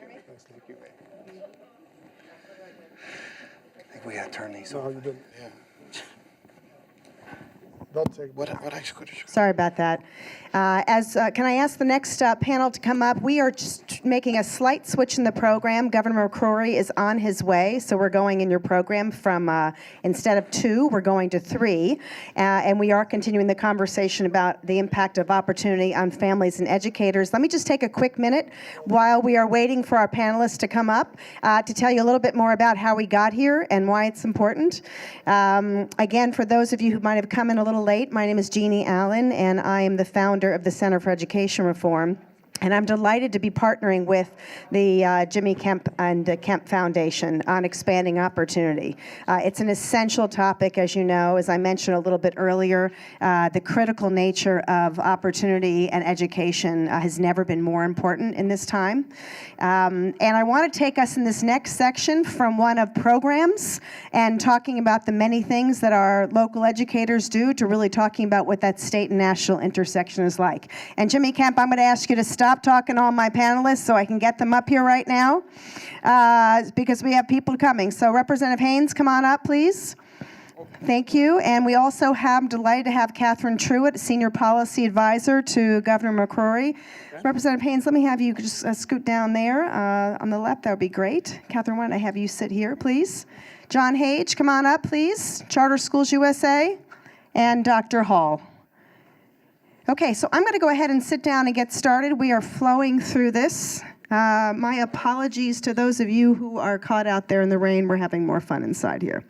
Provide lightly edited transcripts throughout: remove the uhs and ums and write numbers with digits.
Thank you, babe. I think we gotta turn these off. No, you didn't. Yeah. They'll take. What actually could you? Sorry about that. Can I ask the next panel to come up? We are just making a slight switch in the program. Governor McCrory is on his way, so we're going in your program from, instead of 2, we're going to 3. And we are continuing the conversation about the impact of opportunity on families and educators. Let me just take a quick minute while we are waiting for our panelists to come up to tell you a little bit more about how we got here and why it's important. Again, for those of you who might have come in a little late, my name is Jeannie Allen, and I am the founder of the Center for Education Reform. And I'm delighted to be partnering with the Jimmy Kemp and Kemp Foundation on expanding opportunity. It's an essential topic, as you know, as I mentioned a little bit earlier. The critical nature of opportunity and education has never been more important in this time. And I want to take us in this next section from one of programs and talking about the many things that our local educators do to really talking about what that state and national intersection is like. And Jimmy Kemp, I'm going to ask you to stop talking to all my panelists so I can get them up here right now because we have people coming. So Representative Haynes, come on up, please. Thank you. And we also have, delighted to have Catherine Truitt, Senior Policy Advisor to Governor McCrory. Okay. Representative Haynes, let me have you just scoot down there on the left. That would be great. Catherine, why don't I have you sit here, please? John Hage, come on up, please. Charter Schools USA. And Dr. Hall. Okay, so I'm going to go ahead and sit down and get started. We are flowing through this. My apologies to those of you who are caught out there in the rain. We're having more fun inside here.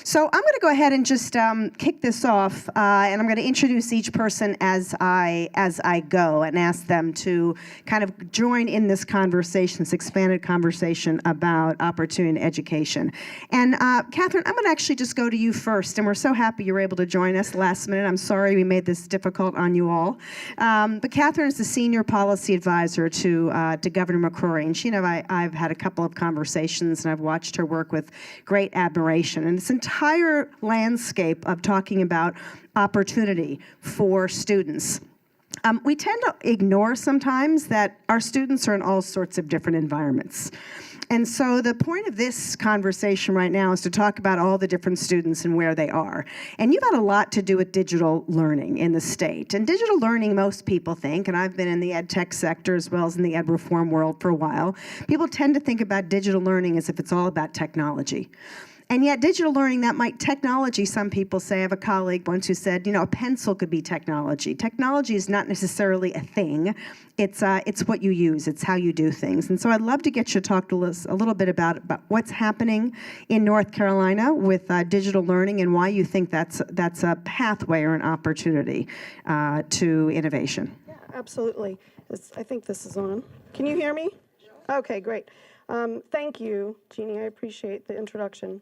So I'm going to go ahead and just kick this off, and I'm going to introduce each person as I go and ask them to kind of join in this conversation, this expanded conversation about opportunity and education. And Catherine, I'm going to actually just go to you first, and we're so happy you were able to join us last minute. I'm sorry we made this difficult on you all. But Catherine is the Senior Policy Advisor to Governor McCrory, and she and I've had a couple of conversations, and I've watched her work with great admiration. And this entire landscape of talking about opportunity for students. We tend to ignore sometimes that our students are in all sorts of different environments. And so the point of this conversation right now is to talk about all the different students and where they are. And you've had a lot to do with digital learning in the state. And digital learning, most people think, and I've been in the ed tech sector as well as in the ed reform world for a while, people tend to think about digital learning as if it's all about technology. And yet digital learning, technology, some people say, I have a colleague once who said, a pencil could be technology. Technology is not necessarily a thing. It's what you use. It's how you do things. And so I'd love to get you to talk to us a little bit about what's happening in North Carolina with digital learning and why you think that's a pathway or an opportunity to innovation. Yeah, absolutely. I think this is on. Can you hear me? Okay, great. Thank you, Jeannie. I appreciate the introduction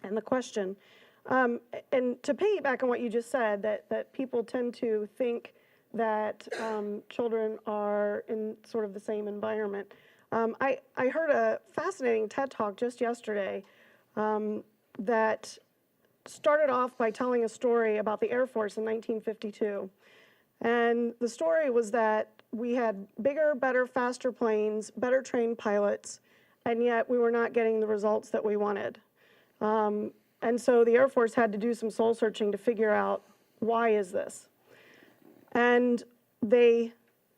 and the question. And to piggyback on what you just said, that people tend to think that children are in sort of the same environment. I heard a fascinating TED Talk just yesterday that started off by telling a story about the Air Force in 1952. And the story was that we had bigger, better, faster planes, better trained pilots, and yet we were not getting the results that we wanted. And so the Air Force had to do some soul searching to figure out, why is this? And they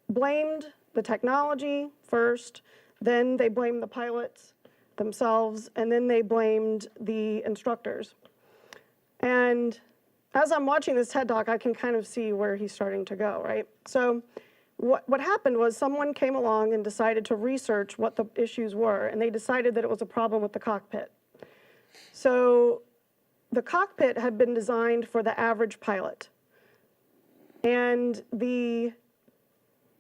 blamed the technology first, then they blamed the pilots themselves, and then they blamed the instructors. And as I'm watching this TED Talk, I can kind of see where he's starting to go, right? So what happened was someone came along and decided to research what the issues were, and they decided that it was a problem with the cockpit. So the cockpit had been designed for the average pilot. And the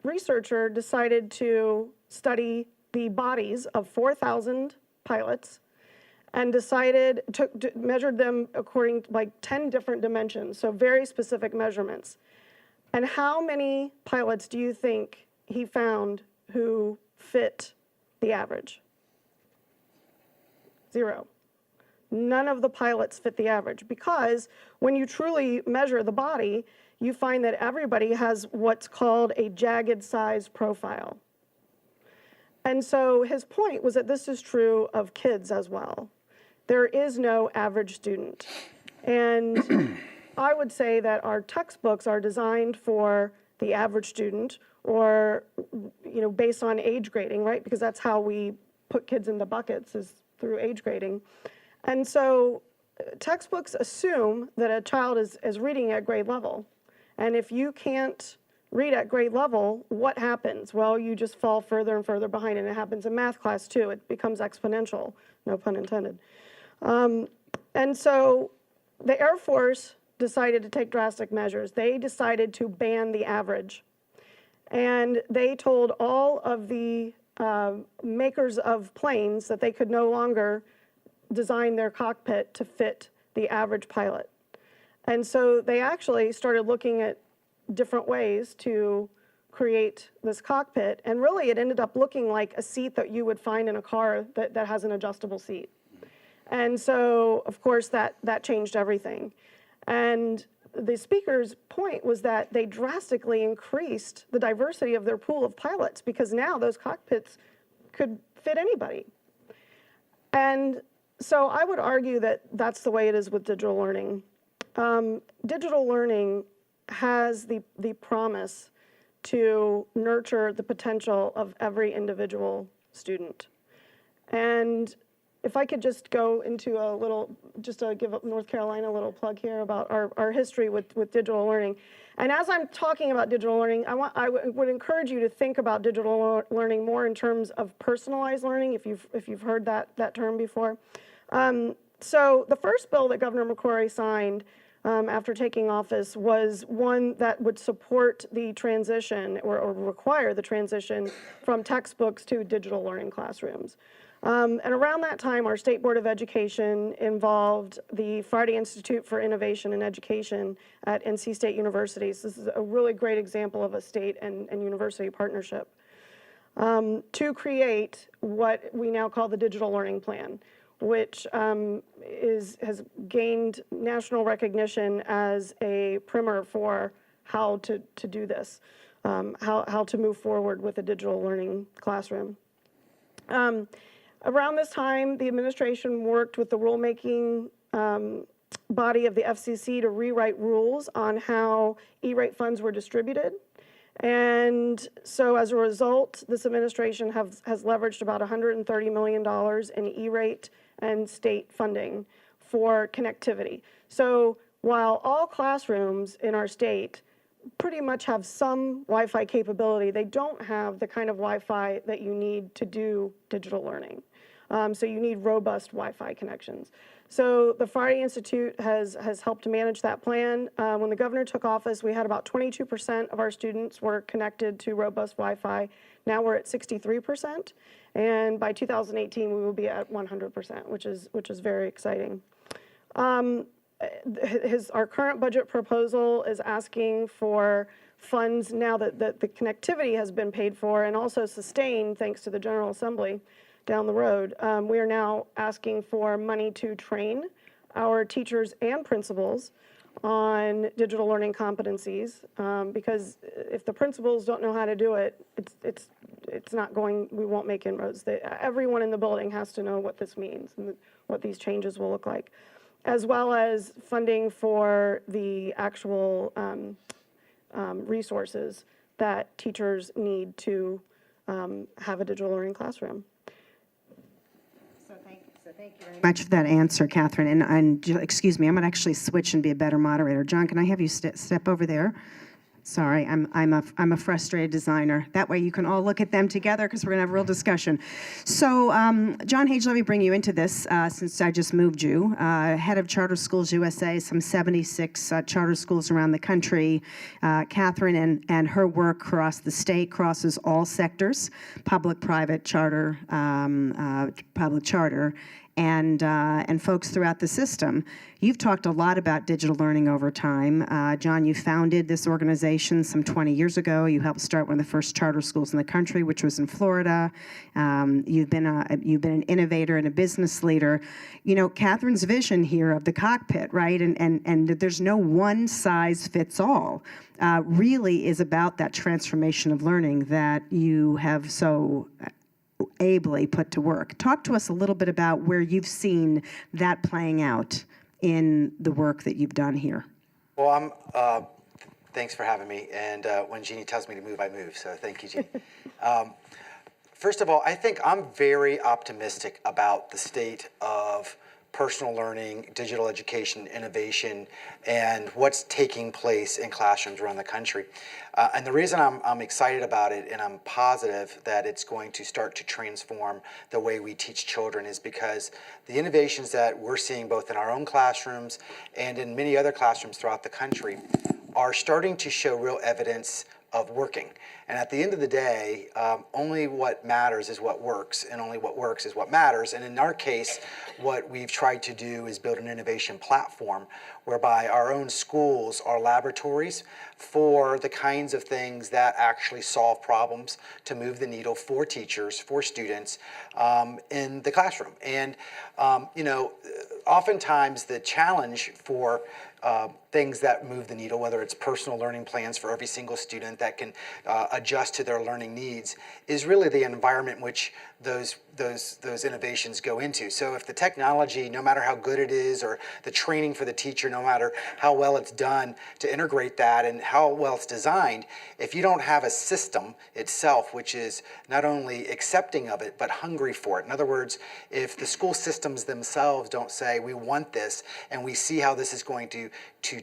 researcher decided to study the bodies of 4,000 pilots and measured them according to 10 different dimensions, so very specific measurements. And how many pilots do you think he found who fit the average? 0. None of the pilots fit the average, because when you truly measure the body, you find that everybody has what's called a jagged size profile. And so his point was that this is true of kids as well. There is no average student. And I would say that our textbooks are designed for the average student, or, based on age grading, right? Because that's how we put kids into buckets, is through age grading. And so textbooks assume that a child is reading at grade level. And if you can't read at grade level, what happens? Well, you just fall further and further behind, and it happens in math class too. It becomes exponential, no pun intended. And so the Air Force decided to take drastic measures. They decided to ban the average. And they told all of the makers of planes that they could no longer design their cockpit to fit the average pilot. And so they actually started looking at different ways to create this cockpit, and really it ended up looking like a seat that you would find in a car that has an adjustable seat. And so, of course, that changed everything. And the speaker's point was that they drastically increased the diversity of their pool of pilots, because now those cockpits could fit anybody. And so I would argue that that's the way it is with digital learning. Digital learning has the promise to nurture the potential of every individual student. And if I could just go into a little, just to give North Carolina a little plug here about our history with digital learning. And as I'm talking about digital learning, I would encourage you to think about digital learning more in terms of personalized learning, if you've heard that term before. So the first bill that Governor McCrory signed after taking office was one that would support the transition, or require the transition from textbooks to digital learning classrooms. And around that time, our State Board of Education involved the Friday Institute for Innovation and Education at NC State University. So this is a really great example of a state and university partnership to create what we now call the Digital Learning Plan, which has gained national recognition as a primer for how to do this, how to move forward with a digital learning classroom. Around this time, the administration worked with the rulemaking body of the FCC to rewrite rules on how E-rate funds were distributed. And so as a result, this administration has leveraged about $130 million in E-rate and state funding for connectivity. So while all classrooms in our state pretty much have some Wi-Fi capability, they don't have the kind of Wi-Fi that you need to do digital learning. So you need robust Wi-Fi connections. So the Friday Institute has helped to manage that plan. When the governor took office, we had about 22% of our students were connected to robust Wi-Fi. Now we're at 63%, and by 2018 we will be at 100%, which is very exciting. Our current budget proposal is asking for funds now that the connectivity has been paid for and also sustained thanks to the General Assembly down the road. We are now asking for money to train our teachers and principals on digital learning competencies, because if the principals don't know how to do it, it's not going, we won't make inroads. Everyone in the building has to know what this means and what these changes will look like, as well as funding for the actual resources that teachers need to have a digital learning classroom. Thank you very much for that answer, Catherine. And excuse me, I'm going to actually switch and be a better moderator. John, can I have you step over there? Sorry, I'm a frustrated designer. That way you can all look at them together, because we're going to have a real discussion. So, John Hage, let me bring you into this since I just moved you. Head of Charter Schools USA, some 76 charter schools around the country. Catherine and her work across the state crosses all sectors: public, private, charter, public charter, and folks throughout the system. You've talked a lot about digital learning over time. John, you founded this organization some 20 years ago. You helped start one of the first charter schools in the country, which was in Florida. You've been an innovator and a business leader. You know, Catherine's vision here of the cockpit, right? And there's no one size fits all. Really is about that transformation of learning that you have so ably put to work. Talk to us a little bit about where you've seen that playing out in the work that you've done here. Well, thanks for having me. And when Jeannie tells me to move, I move. So thank you, Jeannie. First of all, I think I'm very optimistic about the state of personal learning, digital education, innovation, and what's taking place in classrooms around the country. And the reason I'm excited about it and I'm positive that it's going to start to transform the way we teach children is because the innovations that we're seeing both in our own classrooms and in many other classrooms throughout the country are starting to show real evidence of working. And at the end of the day, only what matters is what works, and only what works is what matters. And in our case, what we've tried to do is build an innovation platform whereby our own schools are laboratories for the kinds of things that actually solve problems to move the needle for teachers, for students in the classroom. And, oftentimes the challenge for things that move the needle, whether it's personal learning plans for every single student that can adjust to their learning needs, is really the environment in which those innovations go into. So if the technology, no matter how good it is, or the training for the teacher, no matter how well it's done to integrate that and how well it's designed, if you don't have a system itself which is not only accepting of it, but hungry for it. In other words, if the school systems themselves don't say, we want this, and we see how this is going to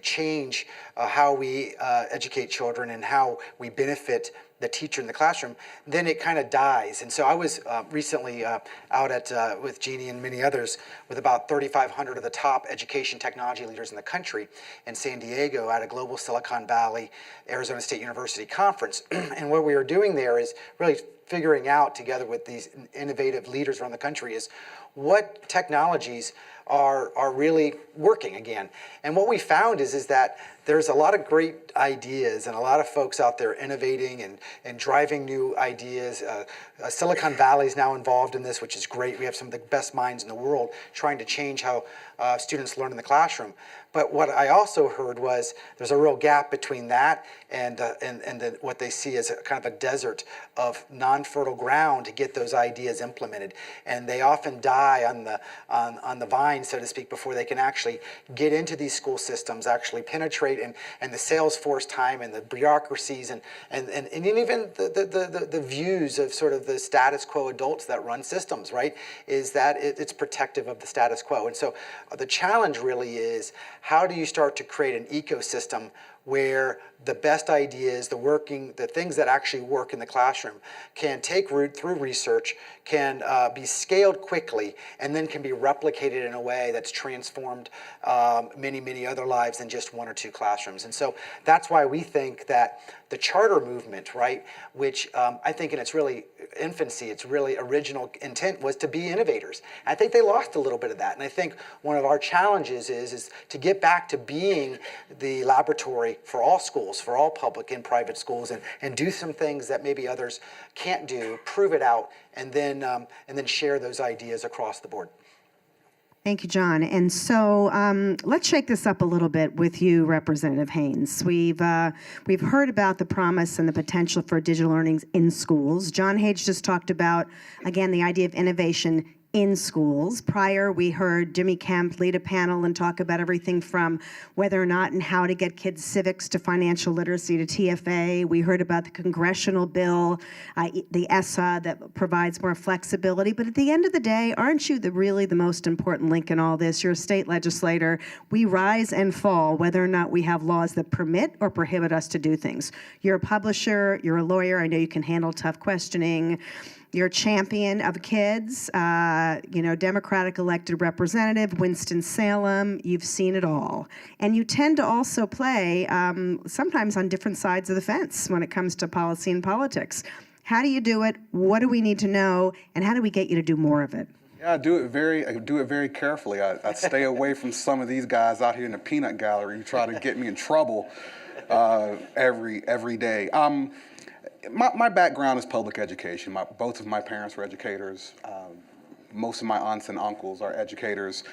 change how we educate children and how we benefit the teacher in the classroom, then it kind of dies. And so I was recently out at with Jeannie and many others with about 3,500 of the top education technology leaders in the country in San Diego at a global Silicon Valley, Arizona State University conference. And what we were doing there is really figuring out together with these innovative leaders around the country is what technologies are really working again. And what we found is that there's a lot of great ideas and a lot of folks out there innovating and driving new ideas. Silicon Valley is now involved in this, which is great. We have some of the best minds in the world trying to change how students learn in the classroom. But what I also heard was there's a real gap between that and what they see as a kind of a desert of non-fertile ground to get those ideas implemented. And they often die on the vine, so to speak, before they can actually get into these school systems, actually penetrate and the sales force time and the bureaucracies and even the views of sort of the status quo adults that run systems, right, is that it's protective of the status quo. And so the challenge really is, how do you start to create an ecosystem where the best ideas, the things that actually work in the classroom can take root through research, can be scaled quickly, and then can be replicated in a way that's transformed many, many other lives than just one or two classrooms. And so that's why we think that the charter movement, right, which I think in its really infancy, its really original intent was to be innovators. And I think they lost a little bit of that. And I think one of our challenges is to get back to being the laboratory for all schools, for all public and private schools, and do some things that maybe others can't do, prove it out, and then share those ideas across the board. Thank you, John. And so let's shake this up a little bit with you, Representative Haynes. We've heard about the promise and the potential for digital learning in schools. John Hayes just talked about, again, the idea of innovation in schools. Prior, we heard Jimmy Kemp lead a panel and talk about everything from whether or not and how to get kids civics to financial literacy to TFA. We heard about the congressional bill, the ESSA, that provides more flexibility. But at the end of the day, aren't you really the most important link in all this? You're a state legislator. We rise and fall whether or not we have laws that permit or prohibit us to do things. You're a publisher. You're a lawyer. I know you can handle tough questioning. You're a champion of kids, Democratic elected representative, Winston-Salem. You've seen it all. And you tend to also play sometimes on different sides of the fence when it comes to policy and politics. How do you do it? What do we need to know? And how do we get you to do more of it? Yeah, I do it very carefully. I stay away from some of these guys out here in the peanut gallery who try to get me in trouble every day. My background is public education. Both of my parents were educators. Most of my aunts and uncles are educators.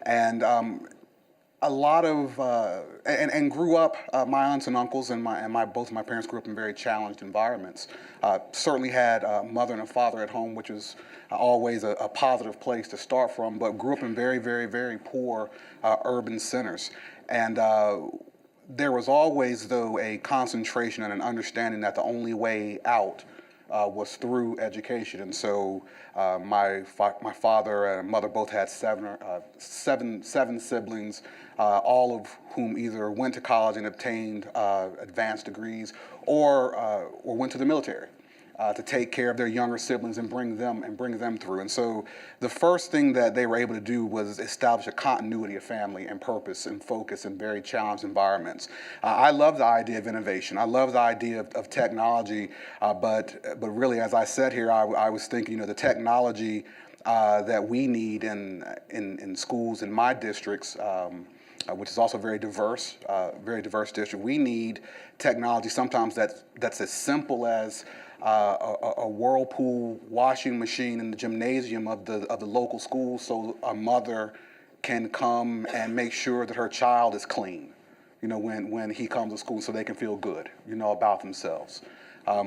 And a lot of and grew up. My aunts and uncles and both of my parents grew up in very challenged environments. Certainly had a mother and a father at home, which was always a positive place to start from. But grew up in very, very, very poor urban centers, and there was always, though, a concentration and an understanding that the only way out was through education. And so my father and mother both had seven siblings, all of whom either went to college and obtained advanced degrees or went to the military to take care of their younger siblings and bring them through. And so the first thing that they were able to do was establish a continuity of family and purpose and focus in very challenged environments. I love the idea of innovation. I love the idea of technology, but really, as I said here, I was thinking, the technology that we need in schools in my districts, which is also very diverse district. We need technology sometimes that's as simple as a Whirlpool washing machine in the gymnasium of the local school, so a mother can come and make sure that her child is clean, when he comes to school, so they can feel good, about themselves.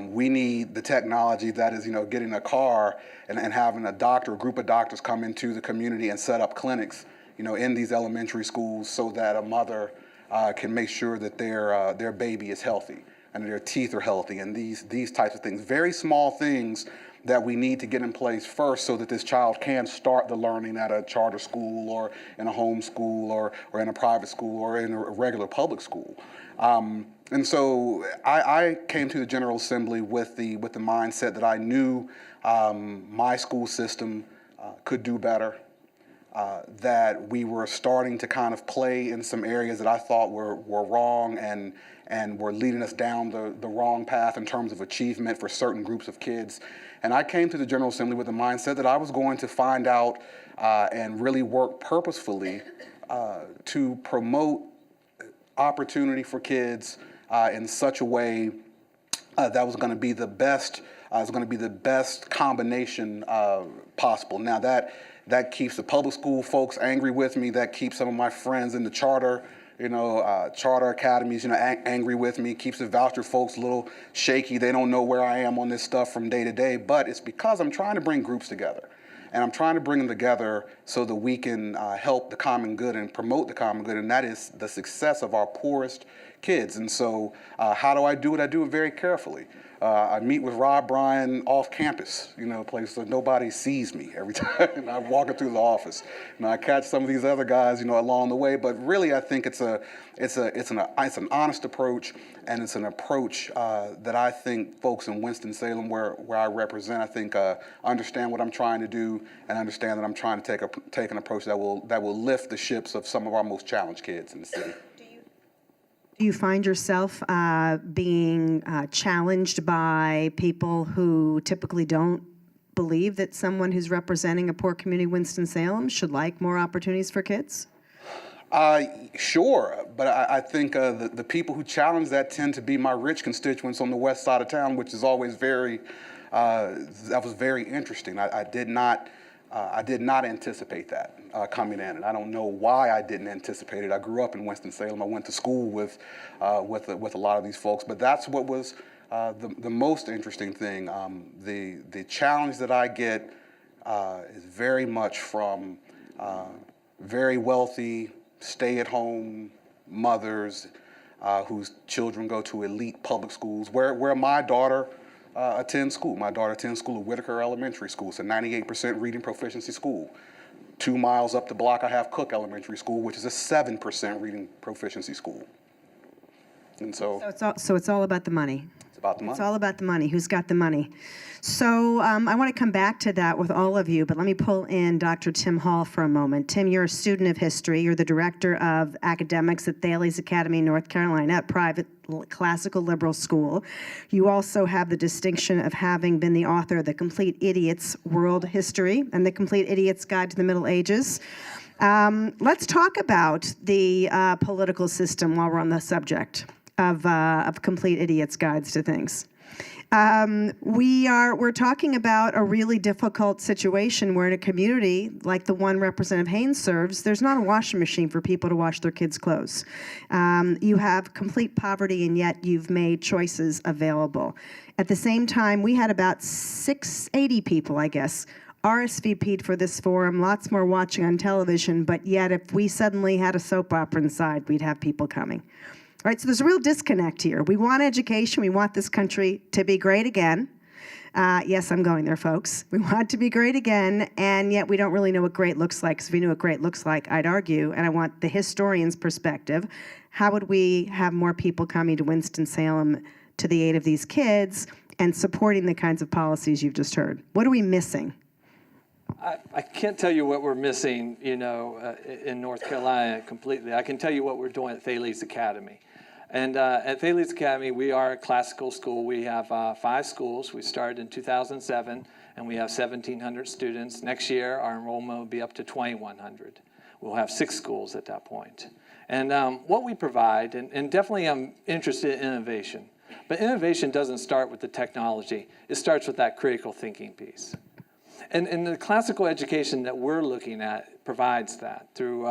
We need the technology that is, getting a car and having a group of doctors come into the community and set up clinics, in these elementary schools, so that a mother can make sure that their baby is healthy and their teeth are healthy, and these types of things. Very small things that we need to get in place first so that this child can start the learning at a charter school or in a home school or in a private school or in a regular public school. And so I came to the General Assembly with the mindset that I knew my school system could do better, that we were starting to kind of play in some areas that I thought were wrong and were leading us down the wrong path in terms of achievement for certain groups of kids. And I came to the General Assembly with the mindset that I was going to find out and really work purposefully to promote opportunity for kids in such a way that was going to be the best. Combination possible. Now that keeps the public school folks angry with me. That keeps some of my friends in the charter academies, angry with me. Keeps the voucher folks a little shaky. They don't know where I am on this stuff from day to day. But it's because I'm trying to bring groups together. And I'm trying to bring them together so that we can help the common good and promote the common good, and that is the success of our poorest kids. And so how do I do it? I do it very carefully. I meet with Rob Bryan off campus, a place that nobody sees me every time I'm walking through the office. I catch some of these other guys, along the way. But really, I think it's an honest approach, and it's an approach that I think folks in Winston-Salem, where I represent, I think understand what I'm trying to do and understand that I'm trying to take an approach that will lift the ships of some of our most challenged kids in the city. Do you find yourself being challenged by people who typically don't believe that someone who's representing a poor community, Winston-Salem, should like more opportunities for kids? Sure, but I think the people who challenge that tend to be my rich constituents on the west side of town, which is always that was very interesting. I did not anticipate that coming in, and I don't know why I didn't anticipate it. I grew up in Winston-Salem. I went to school with a lot of these folks, but that's what was the most interesting thing. The challenge that I get is very much from very wealthy, stay-at-home mothers whose children go to elite public schools, where my daughter attends school. My daughter attends school at Whitaker Elementary School. It's a 98% reading proficiency school. 2 miles up the block, I have Cook Elementary School, which is a 7% reading proficiency school. And so it's all about the money. It's about the money. It's all about the money. Who's got the money? So I want to come back to that with all of you, but let me pull in Dr. Tim Hall for a moment. Tim, you're a student of history. You're the director of academics at Thales Academy, North Carolina, a private classical liberal school. You also have the distinction of having been the author of The Complete Idiot's World History and The Complete Idiot's Guide to the Middle Ages. Let's talk about the political system while we're on the subject of complete idiots' guides to things. We're talking about a really difficult situation where in a community like the one Representative Haynes serves, there's not a washing machine for people to wash their kids' clothes. You have complete poverty, and yet you've made choices available. At the same time, we had about 80 people, I guess, RSVP'd for this forum, lots more watching on television, but yet if we suddenly had a soap opera inside, we'd have people coming. All right, so there's a real disconnect here. We want education. We want this country to be great again. Yes, I'm going there, folks. We want it to be great again, and yet we don't really know what great looks like. Because if we knew what great looks like, I'd argue, and I want the historian's perspective, how would we have more people coming to Winston-Salem to the aid of these kids and supporting the kinds of policies you've just heard? What are we missing? I can't tell you what we're missing, in North Carolina completely. I can tell you what we're doing at Thales Academy. And at Thales Academy, we are a classical school. We have 5 schools. We started in 2007, and we have 1,700 students. Next year, our enrollment will be up to 2,100. We'll have 6 schools at that point. And what we provide, and definitely I'm interested in innovation, but innovation doesn't start with the technology. It starts with that critical thinking piece. And the classical education that we're looking at provides that through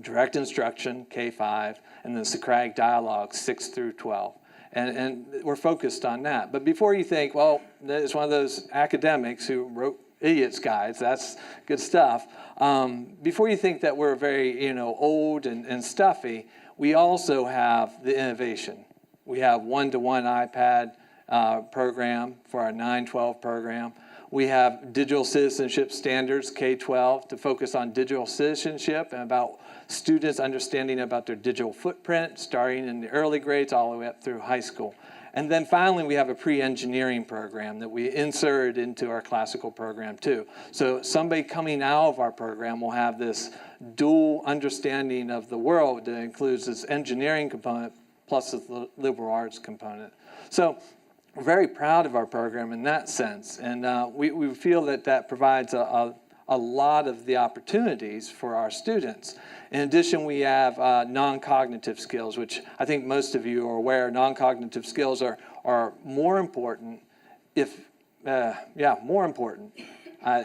direct instruction, K-5, and the Socratic dialogue, 6 through 12. And we're focused on that. But before you think, well, it's one of those academics who wrote idiots' guides, that's good stuff. Before you think that we're very, old and stuffy, we also have the innovation. We have one-to-one iPad program for our 9-12 program. We have digital citizenship standards, K-12, to focus on digital citizenship and about students understanding about their digital footprint, starting in the early grades all the way up through high school. And then finally, we have a pre-engineering program that we inserted into our classical program too. So somebody coming out of our program will have this dual understanding of the world that includes this engineering component plus the liberal arts component. So we're very proud of our program in that sense, and we feel that provides a lot of the opportunities for our students. In addition, we have non-cognitive skills, which I think most of you are aware. Non-cognitive skills are more important, more important,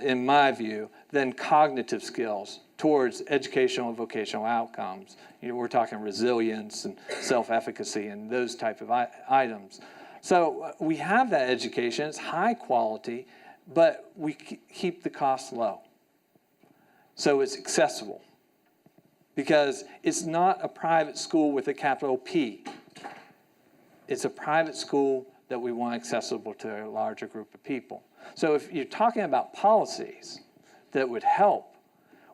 in my view, than cognitive skills towards educational and vocational outcomes. We're talking resilience and self-efficacy and those type of items. So we have that education, it's high quality, but we keep the cost low. So it's accessible. Because it's not a private school with a capital P. It's a private school that we want accessible to a larger group of people. So if you're talking about policies that would help,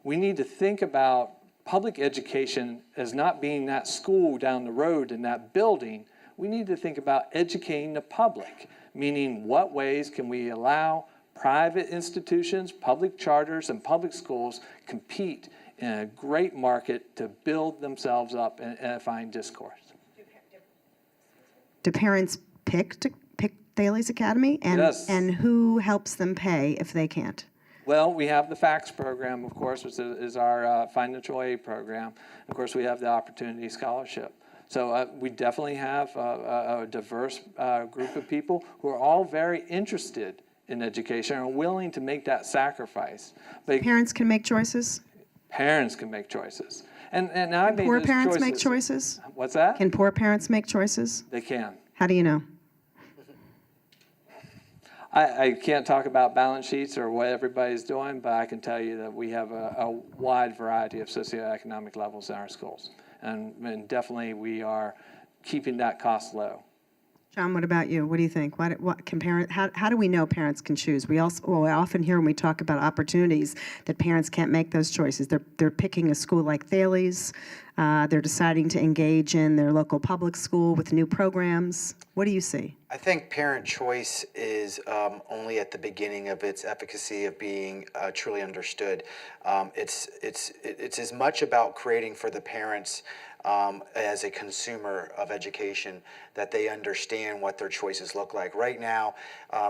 we need to think about public education as not being that school down the road in that building. We need to think about educating the public, meaning what ways can we allow private institutions, public charters, and public schools compete in a great market to build themselves up in edifying discourse. Do parents pick Thales Academy? And, Yes. And who helps them pay if they can't? Well, we have the FACTS program, of course, which is our financial aid program. Of course, we have the Opportunity Scholarship. So we definitely have a diverse group of people who are all very interested in education and are willing to make that sacrifice. But Parents can make choices? parents can make choices. And I made Poor those parents choices. make choices? What's that? Can poor parents make choices? They can. How do you know? I can't talk about balance sheets or what everybody's doing, but I can tell you that we have a wide variety of socioeconomic levels in our schools. And definitely we are keeping that cost low. John, what about you? What do you think? How do we know parents can choose? We often hear when we talk about opportunities that parents can't make those choices. They're picking a school like Thales. They're deciding to engage in their local public school with new programs. What do you see? I think parent choice is only at the beginning of its efficacy of being truly understood. It's as much about creating for the parents as a consumer of education that they understand what their choices look like. Right now,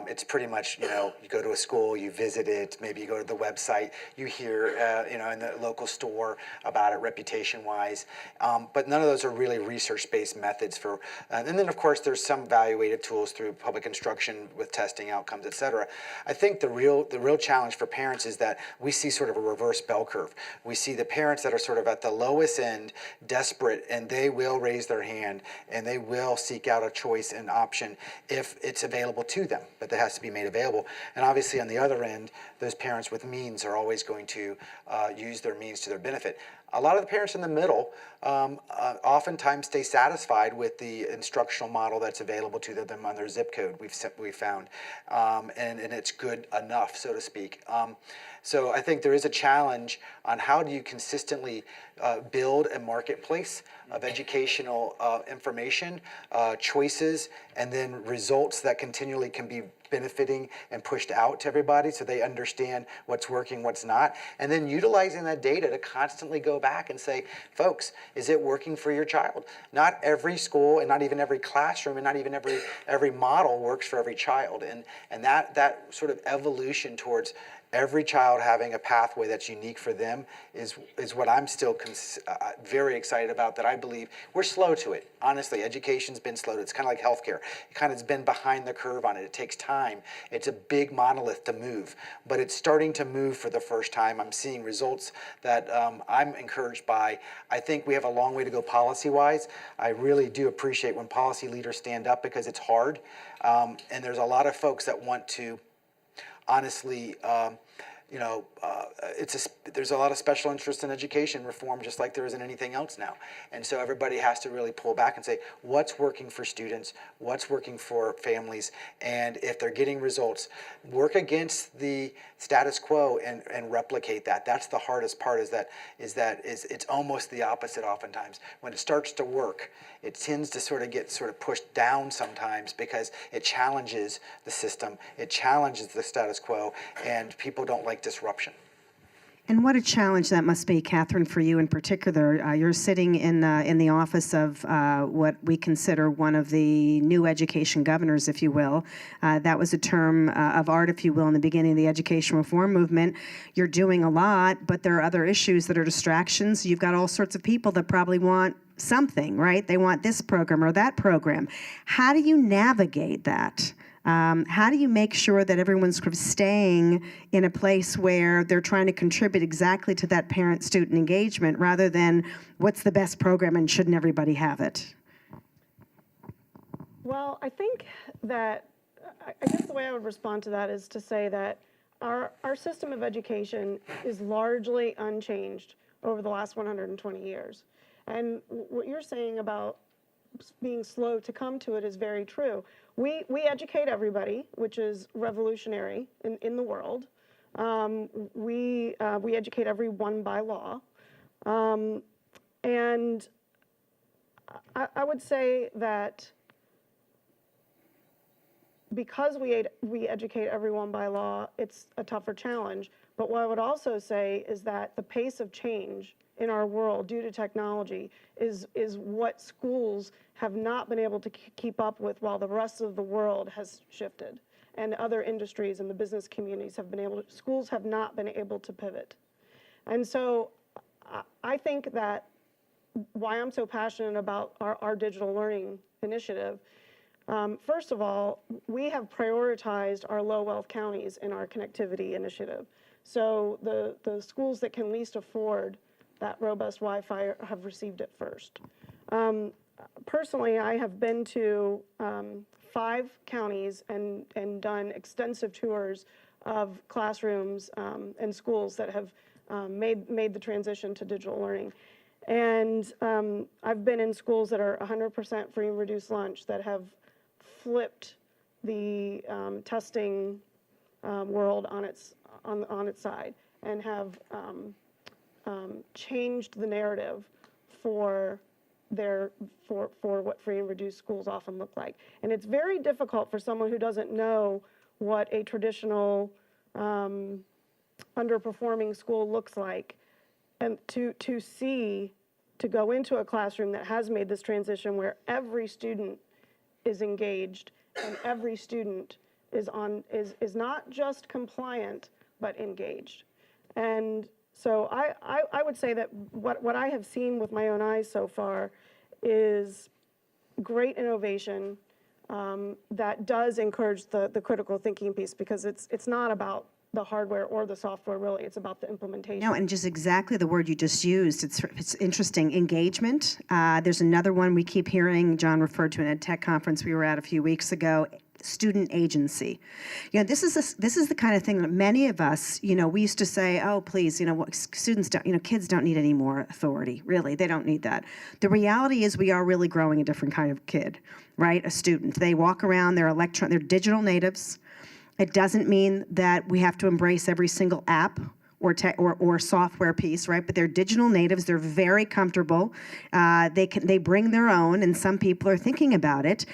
it's pretty much, you go to a school, you visit it, maybe you go to the website, you hear, in the local store about it reputation-wise. wise, but none of those are really research-based methods for, and then of course there's some evaluative tools through public instruction with testing outcomes, et cetera. I think the real challenge for parents is that we see sort of a reverse bell curve. We see the parents that are sort of at the lowest end, desperate, and they will raise their hand and they will seek out a choice and option if it's available to them, but that has to be made available. And obviously on the other end, those parents with means are always going to use their means to their benefit. A lot of the parents in the middle oftentimes stay satisfied with the instructional model that's available to them on their zip code, we've found, and it's good enough, so to speak. So I think there is a challenge on how do you consistently build a marketplace of educational information, choices, and then results that continually can be benefiting and pushed out to everybody so they understand what's working, what's not, and then utilizing that data to constantly go back and say, folks, is it working for your child? Not every school and not even every classroom and not even every model works for every child, and that sort of evolution towards every child having a pathway that's unique for them is what I'm still very excited about, that I believe we're slow to it. Honestly, education's been slow to it. It's kind of like healthcare. It kind of has been behind the curve on it. It takes time. It's a big monolith to move, but it's starting to move for the first time. I'm seeing results that I'm encouraged by. I think we have a long way to go policy-wise. I really do appreciate when policy leaders stand up because it's hard, and there's a lot of folks that want to honestly, there's a lot of special interest in education reform, just like there is in anything else now. And so everybody has to really pull back and say, what's working for students, what's working for families, and if they're getting results, work against the status quo and replicate that. That's the hardest part, is it's almost the opposite oftentimes. When it starts to work, it tends to sort of get pushed down sometimes because it challenges the system, it challenges the status quo, and people don't like disruption. And what a challenge that must be, Catherine, for you in particular. You're sitting in the office of what we consider one of the new education governors, if you will. That was a term of art, if you will, in the beginning of the education reform movement. You're doing a lot, but there are other issues that are distractions. You've got all sorts of people that probably want something, right? They want this program or that program. How do you navigate that? How do you make sure that everyone's sort of staying in a place where they're trying to contribute exactly to that parent-student engagement rather than what's the best program and shouldn't everybody have it? Well, I think that, I guess the way I would respond to that is to say that our system of education is largely unchanged over the last 120 years. And what you're saying about being slow to come to it is very true. We educate everybody, which is revolutionary in the world. We educate everyone by law. And I would say that because we educate everyone by law, it's a tougher challenge. But what I would also say is that the pace of change in our world due to technology is what schools have not been able to keep up with while the rest of the world has shifted. And other industries and the business communities have been able to, schools have not been able to pivot. And so I think that why I'm so passionate about our digital learning initiative, first of all, we have prioritized our low wealth counties in our connectivity initiative. So the schools that can least afford that robust Wi-Fi have received it first. Personally, I have been to 5 counties and done extensive tours of classrooms and schools that have made the transition to digital learning. And I've been in schools that are 100% free and reduced lunch, that have flipped the testing world on its side, and have changed the narrative for what free and reduced schools often look like. And it's very difficult for someone who doesn't know what a traditional underperforming school looks like, and to go into a classroom that has made this transition where every student is engaged and every student is not just compliant but engaged. And So I would say that what I have seen with my own eyes so far is great innovation that does encourage the critical thinking piece, because it's not about the hardware or the software, really. It's about the implementation. No, and just exactly the word you just used. It's interesting. Engagement. There's another one we keep hearing. John referred to an ed tech conference we were at a few weeks ago. Student agency. This is the kind of thing that many of us, we used to say, oh, please, students don't, kids don't need any more authority. Really, they don't need that. The reality is we are really growing a different kind of kid, right? A student. They walk around. They're digital natives. It doesn't mean that we have to embrace every single app or software piece, right? But they're digital natives. They're very comfortable. They bring their own, and some people are thinking about it.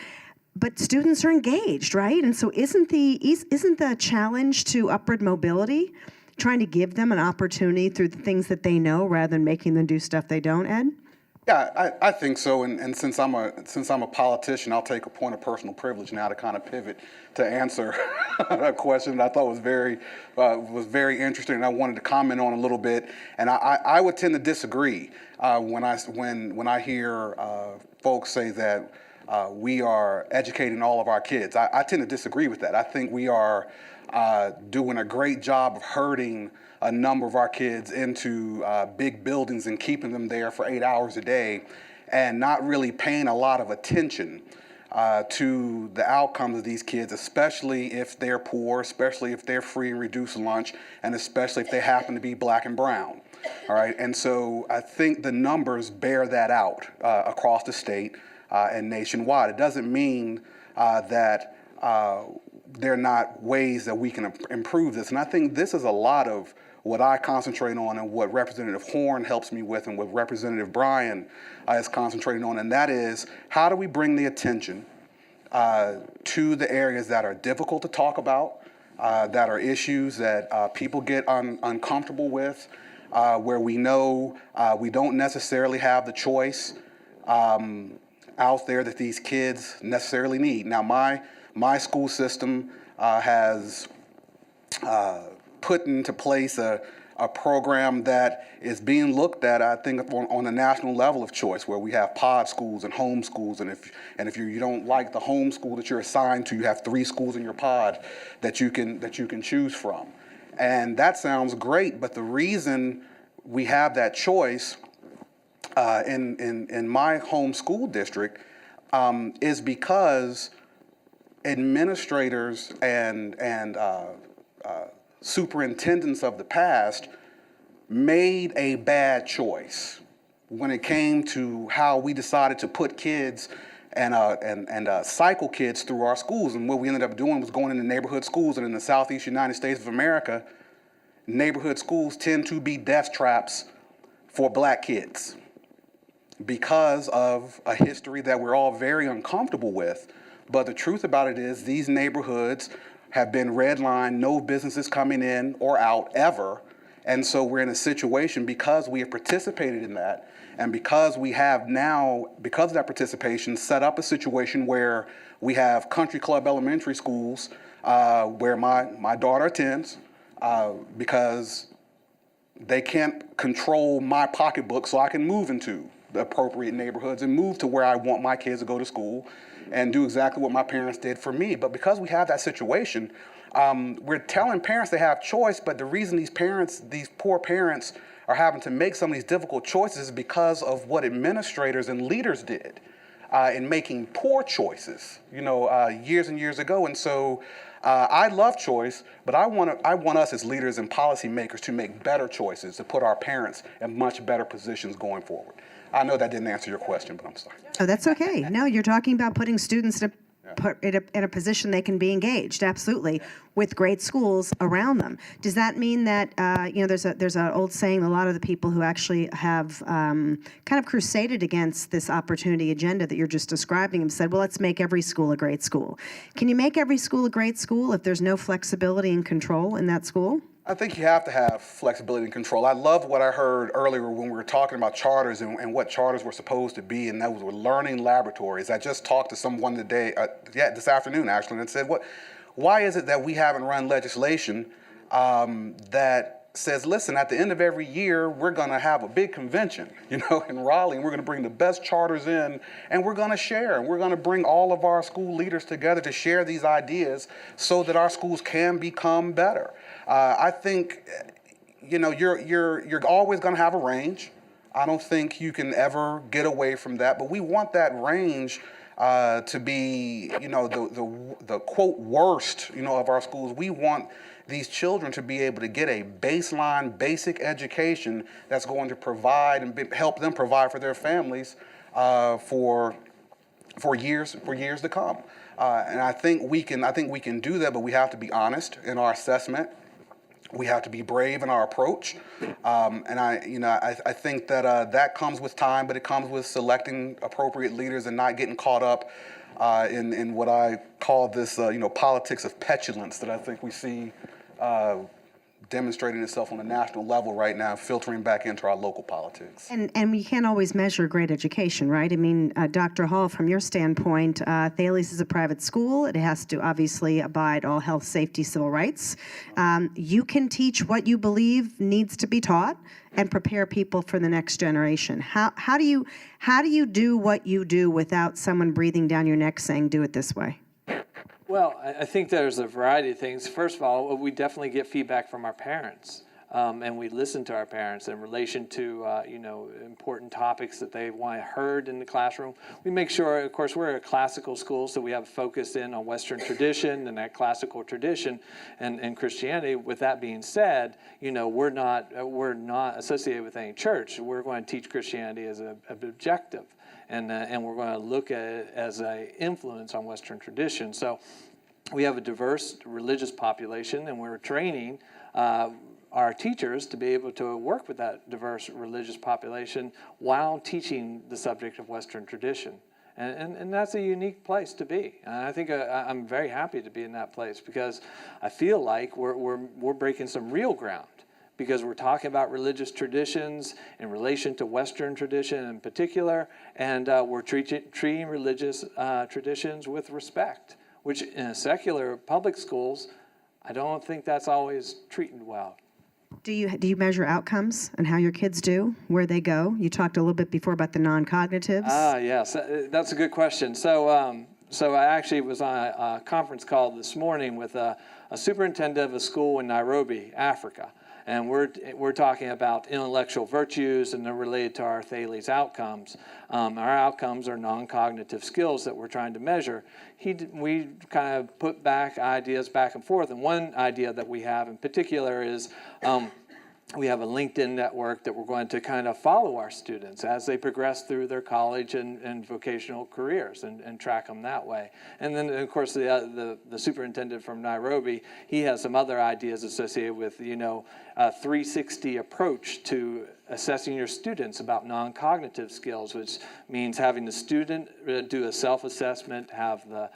But students are engaged, right? And so isn't the challenge to upward mobility trying to give them an opportunity through the things that they know rather than making them do stuff they don't, Ed? Yeah, I think so. And since I'm a politician, I'll take a point of personal privilege now to kind of pivot to answer a question that I thought was very interesting, and I wanted to comment on a little bit. And I would tend to disagree when I hear folks say that we are educating all of our kids. I tend to disagree with that. I think we are doing a great job of herding a number of our kids into big buildings and keeping them there for 8 hours a day and not really paying a lot of attention to the outcomes of these kids, especially if they're poor, especially if they're free and reduced lunch, and especially if they happen to be black and brown. All right, and so I think the numbers bear that out across the state and nationwide. It doesn't mean that there are not ways that we can improve this. And I think this is a lot of what I concentrate on and what Representative Horn helps me with and what Representative Bryan is concentrating on, and that is how do we bring the attention to the areas that are difficult to talk about, that are issues that people get uncomfortable with, where we know we don't necessarily have the choice out there that these kids necessarily need. Now, my school system has put into place a program that is being looked at, I think, on a national level of choice, where we have pod schools and home schools, and if you don't like the home school that you're assigned to, you have 3 schools in your pod that you can choose from, and that sounds great. But the reason we have that choice in my home school district is because administrators and superintendents of the past made a bad choice when it came to how we decided to put kids and cycle kids through our schools. And what we ended up doing was going into neighborhood schools. And in the Southeast United States of America, neighborhood schools tend to be death traps for black kids because of a history that we're all very uncomfortable with. But the truth about it is these neighborhoods have been redlined, no businesses coming in or out ever. And so we're in a situation, because we have participated in that, and because we have now, because of that participation, set up a situation where we have country club elementary schools where my daughter attends because they can't control my pocketbook, so I can move into the appropriate neighborhoods and move to where I want my kids to go to school and do exactly what my parents did for me. But because we have that situation, we're telling parents they have choice, but the reason these poor parents are having to make some of these difficult choices is because of what administrators and leaders did in making poor choices, years and years ago. And so I love choice, but I want us as leaders and policymakers to make better choices, to put our parents in much better positions going forward. I know that didn't answer your question, but I'm sorry. Oh, that's okay. No, you're talking about putting students in a position they can be engaged, absolutely, with great schools around them. Does that mean that, there's an old saying, a lot of the people who actually have kind of crusaded against this opportunity agenda that you're just describing have said, well, let's make every school a great school. Can you make every school a great school if there's no flexibility and control in that school? I think you have to have flexibility and control. I love what I heard earlier when we were talking about charters and what charters were supposed to be, and those were learning laboratories. I just talked to someone today, this afternoon actually, and said, why is it that we haven't run legislation that says, listen, at the end of every year, we're going to have a big convention, in Raleigh, and we're going to bring the best charters in, and we're going to share, and we're going to bring all of our school leaders together to share these ideas so that our schools can become better. I think, you're always going to have a range. I don't think you can ever get away from that, but we want that range to be, the quote worst, of our schools. We want these children to be able to get a baseline, basic education that's going to provide and help them provide for their families for years to come. And I think we can do that, but we have to be honest in our assessment. We have to be brave in our approach, and I think that that comes with time, but it comes with selecting appropriate leaders and not getting caught up in what I call this, politics of petulance that I think we see demonstrating itself on a national level right now, filtering back into our local politics. And we can't always measure great education, right? I mean, Dr. Hall, from your standpoint, Thales is a private school. It has to obviously abide all health, safety, civil rights. You can teach what you believe needs to be taught and prepare people for the next generation. How do you do what you do without someone breathing down your neck saying, do it this way? Well, I think there's a variety of things. First of all, we definitely get feedback from our parents, and we listen to our parents in relation to important topics that they want heard in the classroom. We make sure, of course, we're a classical school, so we have a focus in on Western tradition and that classical tradition and Christianity. With that being said, we're not associated with any church. We're going to teach Christianity as an objective. And we're going to look at it as an influence on Western tradition. So we have a diverse religious population, and we're training our teachers to be able to work with that diverse religious population while teaching the subject of Western tradition. And that's a unique place to be. And I think I'm very happy to be in that place because I feel like we're breaking some real ground. Because we're talking about religious traditions in relation to Western tradition in particular, and we're treating religious traditions with respect, which in secular public schools, I don't think that's always treated well. Do you measure outcomes and how your kids do, where they go? You talked a little bit before about the non-cognitives. Yes, that's a good question. So I actually was on a conference call this morning with a superintendent of a school in Nairobi, Africa. And we're talking about intellectual virtues, and they're related to our Thales outcomes. Our outcomes are non-cognitive skills that we're trying to measure. We kind of put ideas back and forth, and one idea that we have in particular is we have a LinkedIn network that we're going to kind of follow our students as they progress through their college and vocational careers and track them that way. And then, of course, the superintendent from Nairobi, he has some other ideas associated with, a 360 approach to assessing your students about non-cognitive skills, which means having the student do a self-assessment, have the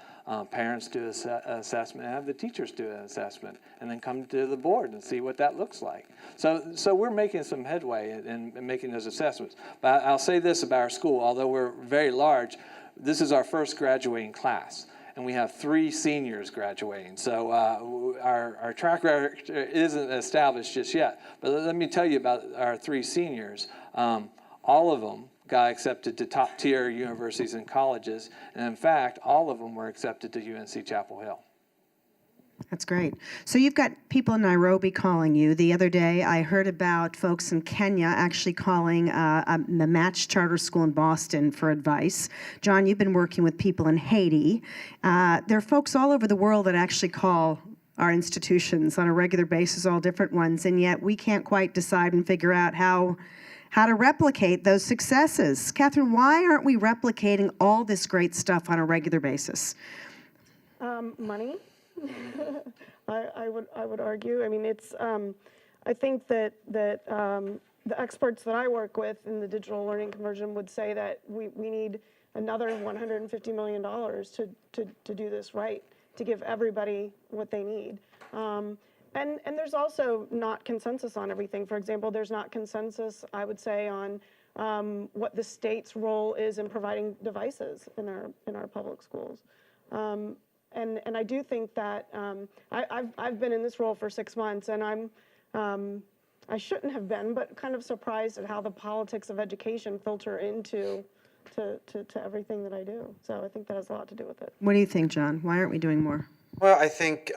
parents do an assessment, and have the teachers do an assessment, and then come to the board and see what that looks like. So we're making some headway in making those assessments. But I'll say this about our school, although we're very large, this is our first graduating class. And we have 3 seniors graduating. So our track record isn't established just yet. But let me tell you about our 3 seniors. All of them got accepted to top-tier universities and colleges. And in fact, all of them were accepted to UNC Chapel Hill. That's great. So you've got people in Nairobi calling you. The other day, I heard about folks in Kenya actually calling the Match Charter School in Boston for advice. John, you've been working with people in Haiti. There are folks all over the world that actually call our institutions on a regular basis, all different ones, and yet we can't quite decide and figure out how to replicate those successes. Catherine, why aren't we replicating all this great stuff on a regular basis? Money. I would argue. I mean, it's. I think that the experts that I work with in the digital learning conversion would say that we need another $150 million to do this right, to give everybody what they need. And there's also not consensus on everything. For example, there's not consensus, I would say, on what the state's role is in providing devices in our public schools. And I do think that I've been in this role for 6 months, and I'm I shouldn't have been, but kind of surprised at how the politics of education filter into to everything that I do. So I think that has a lot to do with it. What do you think, John? Why aren't we doing more? Well, I think,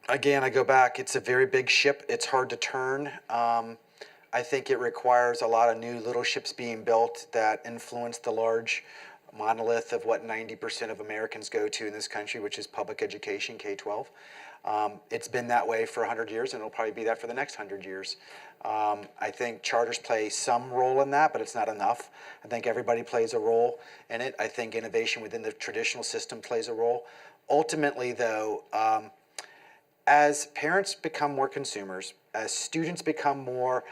again, I go back, it's a very big ship. It's hard to turn. I think it requires a lot of new little ships being built that influence the large monolith of what 90% of Americans go to in this country, which is public education, K-12. It's been that way for 100 years, and it'll probably be that for the next 100 years. I think charters play some role in that, but it's not enough. I think everybody plays a role in it. I think innovation within the traditional system plays a role. Ultimately, though, as parents become more consumers, as students become more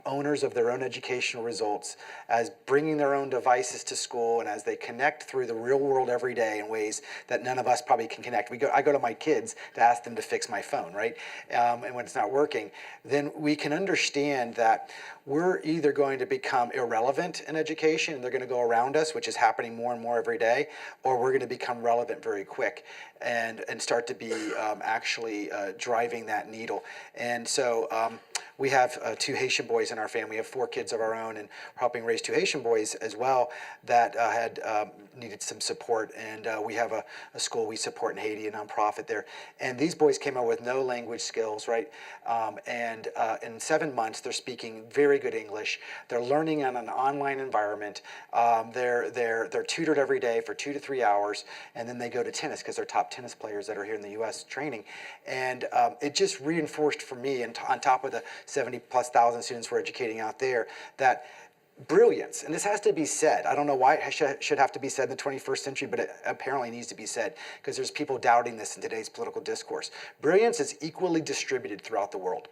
owners of their own educational results, as bringing their own devices to school, and as they connect through the real world every day in ways that none of us probably can connect. I go to my kids to ask them to fix my phone, right? And when it's not working, then we can understand that we're either going to become irrelevant in education and they're going to go around us, which is happening more and more every day, or we're going to become relevant very quick and start to be actually driving that needle. And so we have 2 Haitian boys in our family. We have 4 kids of our own, and we're helping raise 2 Haitian boys as well that had needed some support. And we have a school we support in Haiti, a nonprofit there. And these boys came out with no language skills, right? And in 7 months, they're speaking very good English. They're learning in an online environment. They're tutored every day for 2 to 3 hours, and then they go to tennis because they're top tennis players that are here in the U.S. training. And it just reinforced for me, and on top of the 70,000+ students we're educating out there, that brilliance, and this has to be said. I don't know why it should have to be said in the 21st century, but it apparently needs to be said because there's people doubting this in today's political discourse. Brilliance is equally distributed throughout the world.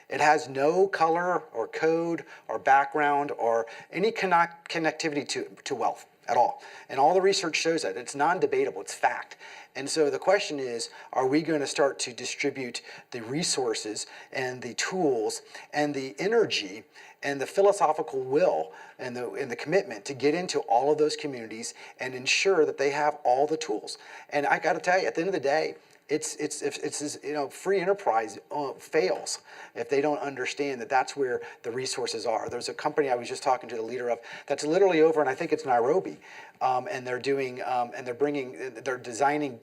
It has no color or code or background or any connectivity to wealth at all. And all the research shows that. It's non-debatable, it's fact. And so the question is, are we going to start to distribute the resources and the tools and the energy and the philosophical will and the commitment to get into all of those communities and ensure that they have all the tools? And I got to tell you, at the end of the day, it's free enterprise fails if they don't understand that that's where the resources are. There's a company I was just talking to the leader of that's literally over, and I think it's Nairobi, and they're doing and they're designing,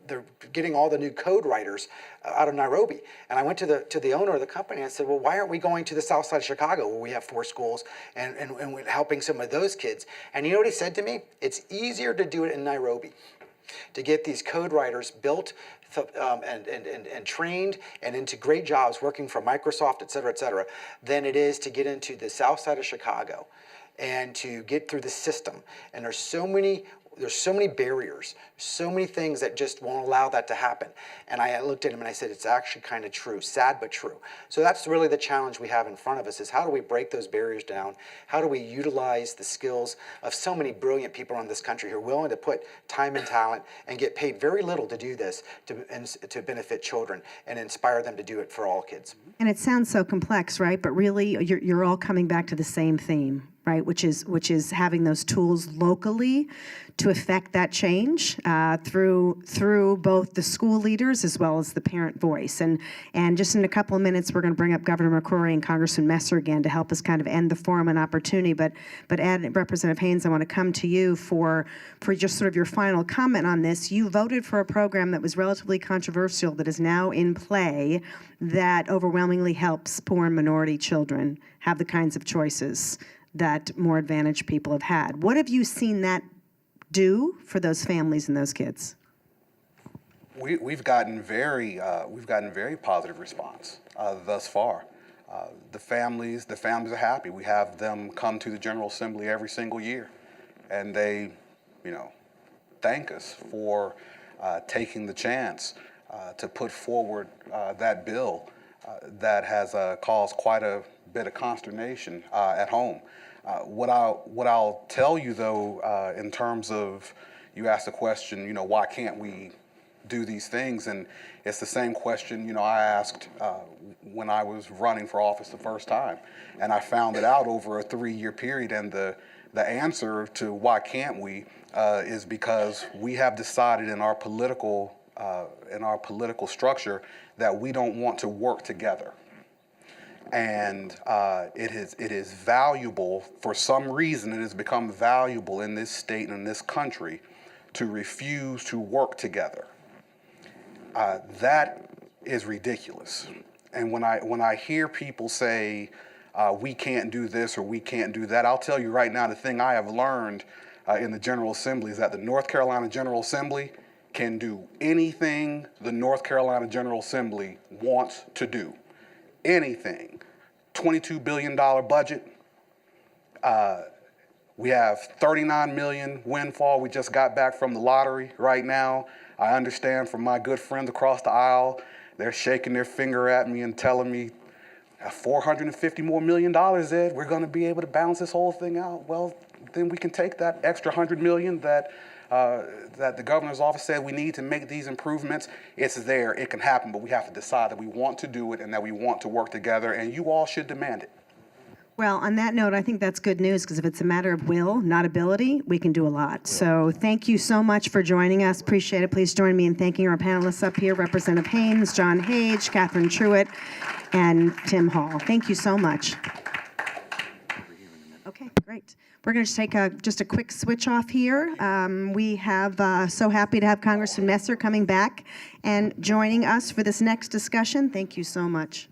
they're getting all the new code writers out of Nairobi. And I went to the owner of the company and I said, well, why aren't we going to the south side of Chicago where we have 4 schools and we're helping some of those kids? And you know what he said to me? It's easier to do it in Nairobi, to get these code writers built and trained and into great jobs working for Microsoft, et cetera, than it is to get into the south side of Chicago and to get through the system. And there's so many barriers, so many things that just won't allow that to happen. And I looked at him and I said, it's actually kind of true, sad but true. So that's really the challenge we have in front of us, is how do we break those barriers down? How do we utilize the skills of so many brilliant people in this country who are willing to put time and talent and get paid very little to do this to benefit children and inspire them to do it for all kids? And it sounds so complex, right? But really, you're all coming back to the same theme, right? Which is having those tools locally to affect that change through both the school leaders as well as the parent voice. And just in a couple of minutes, we're going to bring up Governor McCrory and Congressman Messer again to help us kind of end the forum and opportunity. But Representative Haynes, I want to come to you for just sort of your final comment on this. You voted for a program that was relatively controversial that is now in play that overwhelmingly helps poor and minority children have the kinds of choices that more advantaged people have had. What have you seen that do for those families and those kids? We've gotten very positive response thus far. The families are happy. We have them come to the General Assembly every single year, and they, thank us for taking the chance to put forward that bill that has caused quite a bit of consternation at home. What I'll tell you though, in terms of, you asked the question, why can't we do these things? And it's the same question, I asked when I was running for office the first time, and I found it out over a 3-year period. And the answer to why can't we is because we have decided in our political structure that we don't want to work together. And it is valuable, for some reason it has become valuable in this state and in this country to refuse to work together. That is ridiculous. And when I hear people say, we can't do this or we can't do that, I'll tell you right now, the thing I have learned in the General Assembly is that the North Carolina General Assembly can do anything the North Carolina General Assembly wants to do. Anything. $22 billion budget. We have $39 million windfall we just got back from the lottery right now. I understand from my good friends across the aisle, they're shaking their finger at me and telling me, $450 more million, Ed, we're going to be able to balance this whole thing out. Well, then we can take that extra $100 million that the governor's office said we need to make these improvements. It's there, it can happen, but we have to decide that we want to do it and that we want to work together, and you all should demand it. Well, on that note, I think that's good news, because if it's a matter of will, not ability, we can do a lot. So thank you so much for joining us. Appreciate it. Please join me in thanking our panelists up here, Representative Haynes, John Hage, Catherine Truitt, and Tim Hall. Thank you so much. Okay, great. We're going to take just a quick switch off here. We have so happy to have Congressman Messer coming back and joining us for this next discussion. Thank you so much.